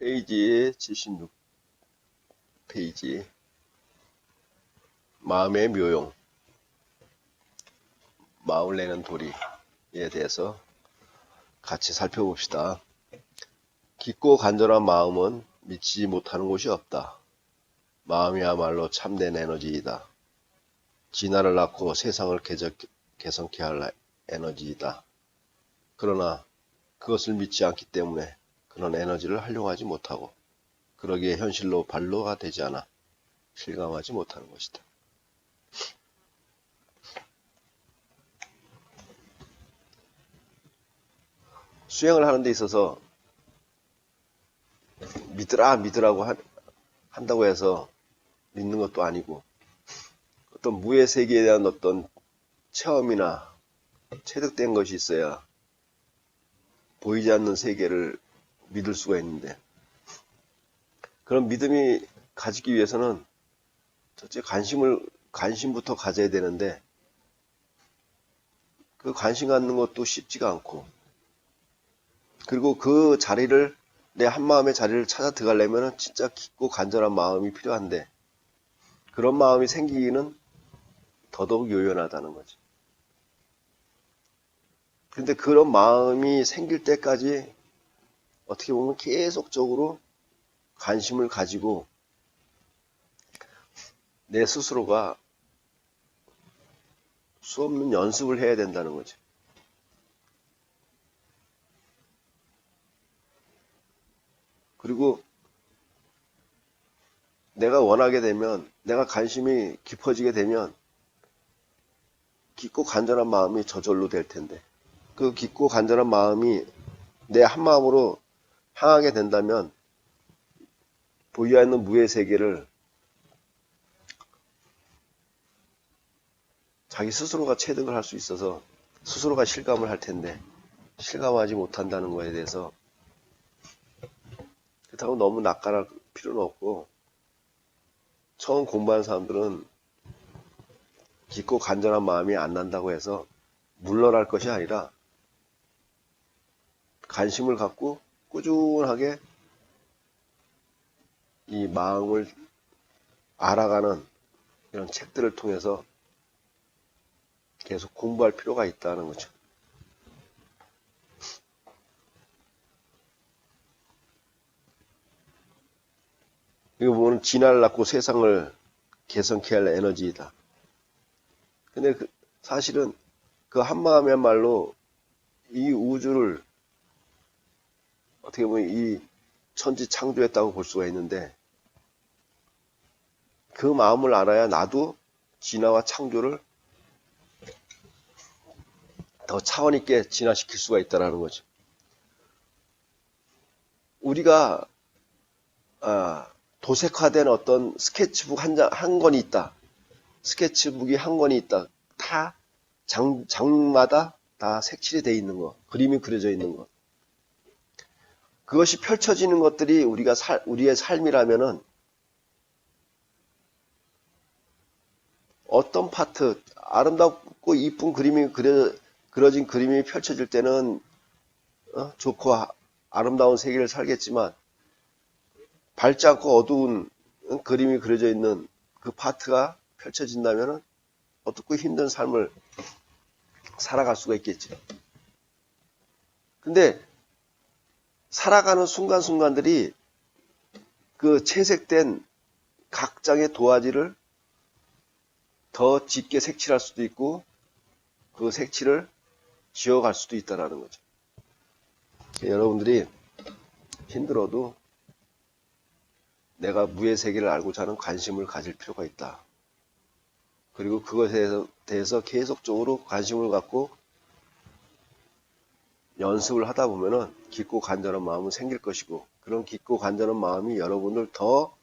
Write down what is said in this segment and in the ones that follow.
페이지 76페이지 마음의 묘용, 마음을 내는 도리에 대해서 같이 살펴봅시다. 깊고 간절한 마음은 미치지 못하는 곳이 없다. 마음이야말로 참된 에너지이다. 진화를 낳고 세상을 개선케 할 에너지이다. 그러나 그것을 믿지 않기 때문에 그런 에너지를 활용하지 못하고 그러기에 현실로 발로가 되지 않아 실감하지 못하는 것이다. 수행을 하는 데 있어서 믿으라고 한다고 해서 믿는 것도 아니고 어떤 무의 세계에 대한 어떤 체험이나 체득된 것이 있어야 보이지 않는 세계를 믿을 수가 있는데, 그런 믿음이 가지기 위해서는 첫째 관심부터 가져야 되는데, 그 관심 갖는 것도 쉽지가 않고, 그리고 그 자리를, 내 한마음의 자리를 찾아 들어가려면 진짜 깊고 간절한 마음이 필요한데, 그런 마음이 생기기는 더더욱 요연하다는 거지. 근데 그런 마음이 생길 때까지 어떻게 보면 계속적으로 관심을 가지고 내 스스로가 수없는 연습을 해야 된다는 거지. 그리고 내가 원하게 되면, 내가 관심이 깊어지게 되면 깊고 간절한 마음이 저절로 될 텐데, 그 깊고 간절한 마음이 내 한마음으로 향하게 된다면 보이지 않는 무의 세계를 자기 스스로가 체득을 할 수 있어서 스스로가 실감을 할 텐데, 실감하지 못한다는 거에 대해서 그렇다고 너무 낙관할 필요는 없고, 처음 공부하는 사람들은 깊고 간절한 마음이 안 난다고 해서 물러날 것이 아니라 관심을 갖고 꾸준하게 이 마음을 알아가는 이런 책들을 통해서 계속 공부할 필요가 있다는 거죠. 이거 보면 진화를 낳고 세상을 개선케 할 에너지이다. 근데 사실은 그 한마음의 말로 이 우주를 어떻게 보면 이 천지 창조했다고 볼 수가 있는데, 그 마음을 알아야 나도 진화와 창조를 더 차원 있게 진화시킬 수가 있다는 거죠. 우리가 도색화된 어떤 스케치북 한 권이 있다. 스케치북이 한 권이 있다. 다 장마다 다 색칠이 되어 있는 거, 그림이 그려져 있는 거. 그것이 펼쳐지는 것들이 우리의 삶이라면은 어떤 파트, 아름답고 이쁜 그림이 그려진 그림이 펼쳐질 때는 좋고 아름다운 세계를 살겠지만, 밝지 않고 어두운 그림이 그려져 있는 그 파트가 펼쳐진다면 어둡고 힘든 삶을 살아갈 수가 있겠지. 근데 살아가는 순간순간들이 그 채색된 각 장의 도화지를 더 짙게 색칠할 수도 있고 그 색칠을 지워갈 수도 있다는 거죠. 여러분들이 힘들어도 내가 무의 세계를 알고자 하는 관심을 가질 필요가 있다. 그리고 그것에 대해서 계속적으로 관심을 갖고 연습을 하다 보면은 깊고 간절한 마음은 생길 것이고, 그런 깊고 간절한 마음이 여러분을 더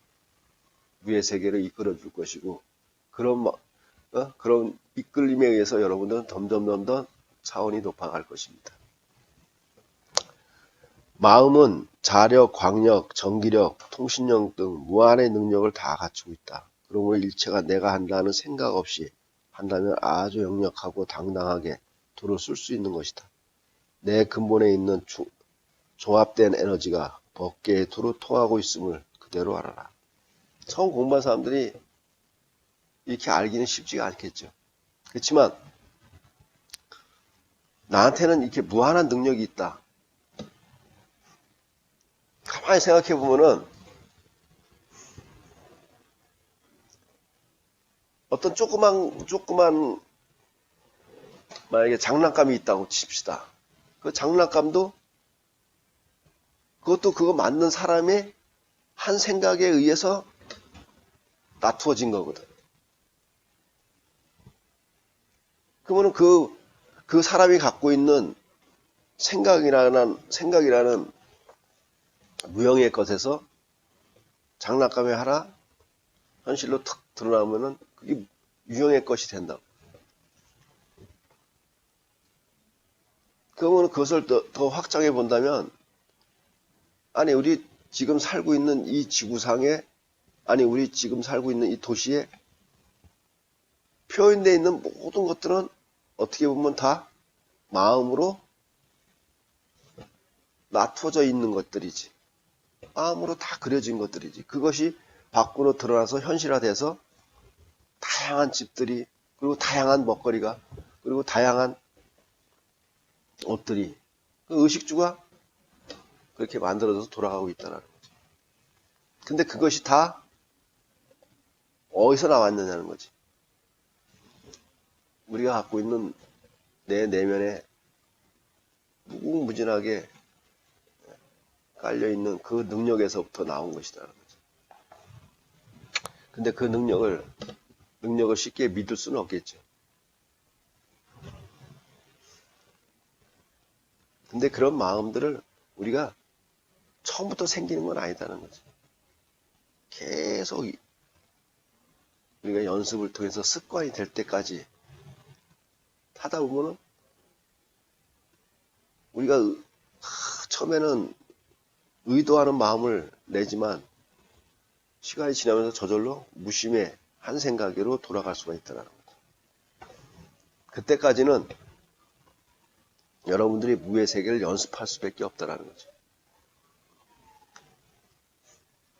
무의 세계를 이끌어 줄 것이고, 그런 이끌림에 의해서 여러분들은 점점 차원이 높아갈 것입니다. 마음은 자력, 광력, 전기력, 통신력 등 무한의 능력을 다 갖추고 있다. 그러므로 일체가 내가 한다는 생각 없이 한다면 아주 역력하고 당당하게 도를 쓸 수 있는 것이다. 내 근본에 있는 종합된 에너지가 법계에 두루 통하고 있음을 그대로 알아라. 처음 공부한 사람들이 이렇게 알기는 쉽지가 않겠죠. 그렇지만 나한테는 이렇게 무한한 능력이 있다. 가만히 생각해 보면은 어떤 조그만 만약에 장난감이 있다고 칩시다. 그 장난감도 그것도 그거 만든 사람의 한 생각에 의해서 놔두어진 거거든. 그러면 그 사람이 갖고 있는 생각이라는 무형의 것에서 장난감이 하나 현실로 탁 드러나면은 그게 유형의 것이 된다. 그러면 그것을 더 확장해 본다면, 아니 우리 지금 살고 있는 이 지구상에, 아니 우리 지금 살고 있는 이 도시에 표현되어 있는 모든 것들은 어떻게 보면 다 마음으로 놔두어져 있는 것들이지. 마음으로 다 그려진 것들이지. 그것이 밖으로 드러나서 현실화돼서 다양한 집들이, 그리고 다양한 먹거리가, 그리고 다양한 옷들이, 그 의식주가 그렇게 만들어져서 돌아가고 있다는 거지. 근데 그것이 다 어디서 나왔느냐는 거지. 우리가 갖고 있는 내 내면에 무궁무진하게 깔려있는 그 능력에서부터 나온 것이다라는 거지. 근데 그 능력을 쉽게 믿을 수는 없겠죠. 근데 그런 마음들을 우리가 처음부터 생기는 건 아니다는 거지. 계속 우리가 연습을 통해서 습관이 될 때까지 하다 보면은 우리가 처음에는 의도하는 마음을 내지만 시간이 지나면서 저절로 무심의 한 생각으로 돌아갈 수가 있다는 거죠. 그때까지는 여러분들이 무의 세계를 연습할 수밖에 없다는 거죠.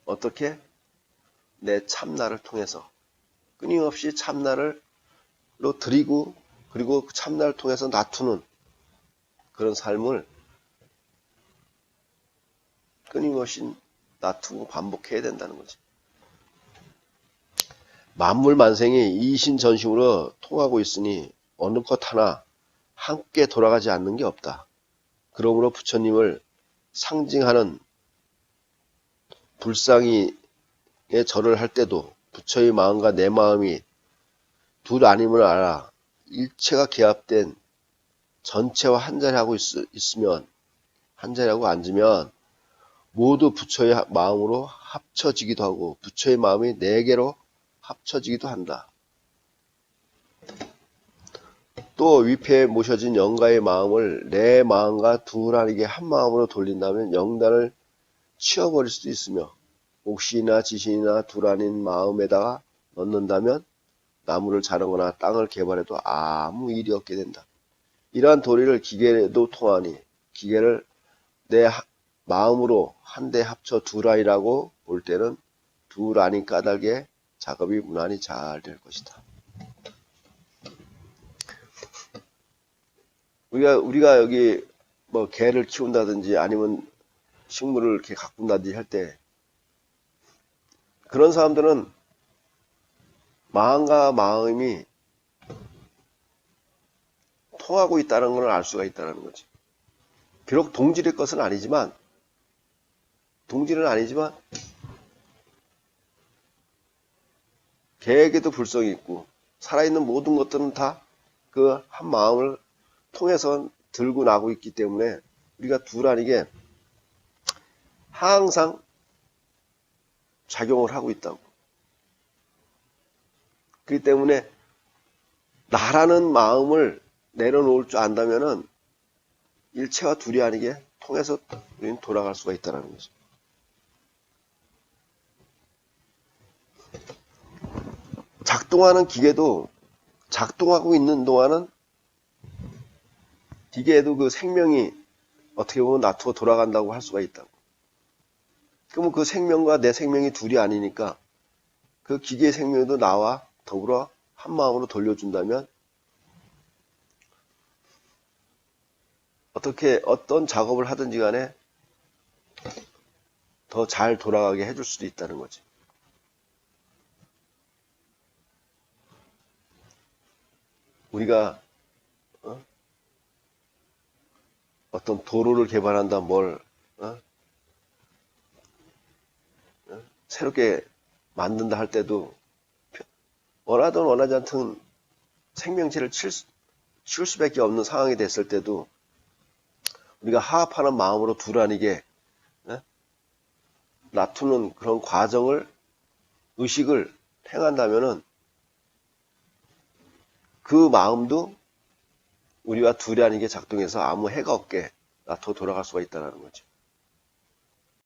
어떻게? 내 참나를 통해서 끊임없이 참나로 드리고, 그리고 그 참나를 통해서 놔두는 그런 삶을 끊임없이 놔두고 반복해야 된다는 거지. 만물 만생이 이신전심으로 통하고 있으니 어느 것 하나 함께 돌아가지 않는 게 없다. 그러므로 부처님을 상징하는 불상이에 절을 할 때도 부처의 마음과 내 마음이 둘 아님을 알아 일체가 개합된 전체와 한자리 하고 있으면, 한자리 하고 앉으면 모두 부처의 마음으로 합쳐지기도 하고 부처의 마음이 네 개로 합쳐지기도 한다. 또 위패에 모셔진 영가의 마음을 내 마음과 둘 아니게 한 마음으로 돌린다면 영단을 치워버릴 수도 있으며, 옥신이나 지신이나 둘 아닌 마음에다가 넣는다면 나무를 자르거나 땅을 개발해도 아무 일이 없게 된다. 이러한 도리를 기계에도 통하니 기계를 내 마음으로 한데 합쳐 둘 아니라고 볼 때는 둘 아닌 까닭에 작업이 무난히 잘 될 것이다. 우리가 여기 뭐 개를 키운다든지 아니면 식물을 이렇게 가꾼다든지 할 때 그런 사람들은 마음과 마음이 통하고 있다는 걸 알 수가 있다는 거지. 비록 동질의 것은 아니지만, 개에게도 불성이 있고 살아있는 모든 것들은 다 그 한 마음을 통해서 들고 나고 있기 때문에 우리가 둘 아니게 항상 작용을 하고 있다고. 그렇기 때문에 나라는 마음을 내려놓을 줄 안다면은 일체와 둘이 아니게 통해서 우리는 돌아갈 수가 있다는 거죠. 작동하는 기계도 작동하고 있는 동안은 기계에도 그 생명이 어떻게 보면 놔두고 돌아간다고 할 수가 있다고. 그러면 그 생명과 내 생명이 둘이 아니니까 그 기계의 생명도 나와 더불어 한 마음으로 돌려준다면 어떤 작업을 하든지 간에 더 잘 돌아가게 해줄 수도 있다는 거지. 우리가 어떤 도로를 개발한다, 새롭게 만든다 할 때도 원하든 원하지 않든 생명체를 치울 수밖에 없는 상황이 됐을 때도 우리가 화합하는 마음으로 두라니게 놔두는 그런 과정을, 의식을 행한다면은 그 마음도 우리와 둘이 아니게 작동해서 아무 해가 없게 놔둬 돌아갈 수가 있다는 거죠.